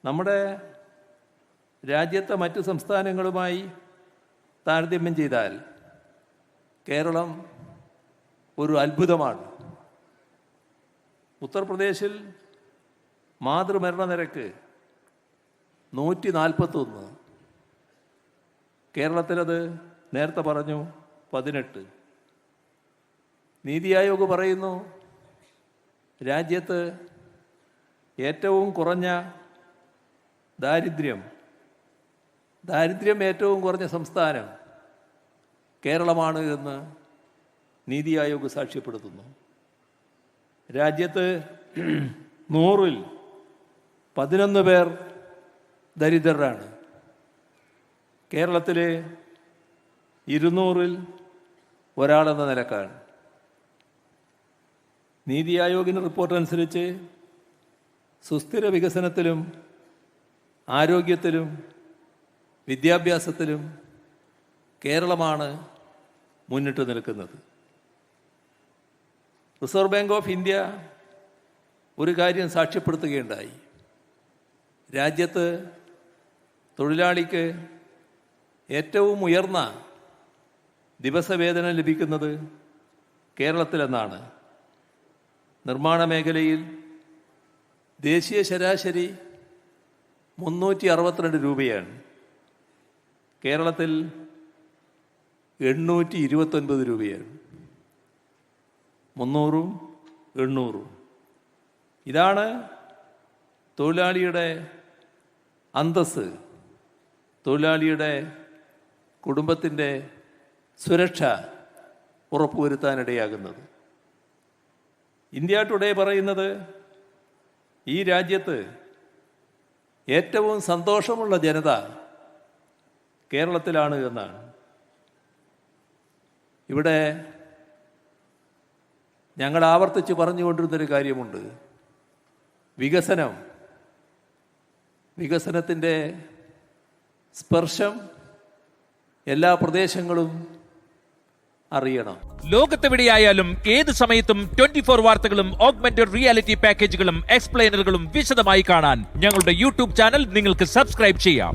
നമ്മുടെ രാജ്യത്തെ മറ്റ് സംസ്ഥാനങ്ങളുമായി താരതമ്യം ചെയ്താൽ കേരളം ഒരു അത്ഭുതമാണ്. ഉത്തർപ്രദേശിൽ മാതൃമരണ നിരക്ക് 141. കേരളത്തിലത് നേരത്തെ പറഞ്ഞു 18. നീതി ആയോഗ് പറയുന്നു രാജ്യത്ത് ഏറ്റവും കുറഞ്ഞ ദാരിദ്ര്യം ഏറ്റവും കുറഞ്ഞ സംസ്ഥാനം കേരളമാണ് എന്ന് നീതി ആയോഗ് സാക്ഷ്യപ്പെടുത്തുന്നു. രാജ്യത്ത് 100-ൽ 11 പേർ ദരിദ്രരാണ്. കേരളത്തിൽ 200-ൽ ഒരാളെന്ന നിലക്കാണ്. നീതി ആയോഗിൻ്റെ റിപ്പോർട്ട് അനുസരിച്ച് സുസ്ഥിര വികസനത്തിലും ആരോഗ്യത്തിലും വിദ്യാഭ്യാസത്തിലും കേരളമാണ് മുന്നിട്ട് നിൽക്കുന്നത്. റിസർവ് ബാങ്ക് ഓഫ് ഇന്ത്യ ഒരു കാര്യം സാക്ഷ്യപ്പെടുത്തുകയുണ്ടായി. രാജ്യത്ത് തൊഴിലാളിക്ക് ഏറ്റവും ഉയർന്ന ദിവസവേതനം ലഭിക്കുന്നത് കേരളത്തിലെന്നാണ്. നിർമ്മാണ മേഖലയിൽ ദേശീയ ശരാശരി 362 രൂപയാണ്. കേരളത്തിൽ 829 രൂപയാണ്. 300-ഉം 800-ഉം. ഇതാണ് തൊഴിലാളിയുടെ അന്തസ്സ്, തൊഴിലാളിയുടെ കുടുംബത്തിൻ്റെ സുരക്ഷ ഉറപ്പുവരുത്താനിടയാകുന്നത്. ഇന്ത്യ ടുഡേ പറയുന്നത് ഈ രാജ്യത്ത് ഏറ്റവും സന്തോഷമുള്ള ജനത കേരളത്തിലാണ് എന്നാണ്. ഇവിടെ ഞങ്ങൾ ആവർത്തിച്ച് പറഞ്ഞുകൊണ്ടിരുന്നൊരു കാര്യമുണ്ട്. വികസനത്തിൻ്റെ സ്പർശം എല്ലാ പ്രദേശങ്ങളും അറിയണം. ലോകത്തെവിടെയായാലും ഏത് സമയത്തും 24 വാർത്തകളും ഓഗ്മെന്റഡ് റിയാലിറ്റി പാക്കേജുകളും എക്സ്പ്ലെയിനറുകളും വിശദമായി കാണാൻ ഞങ്ങളുടെ യൂട്യൂബ് ചാനൽ നിങ്ങൾക്ക് സബ്സ്ക്രൈബ് ചെയ്യാം.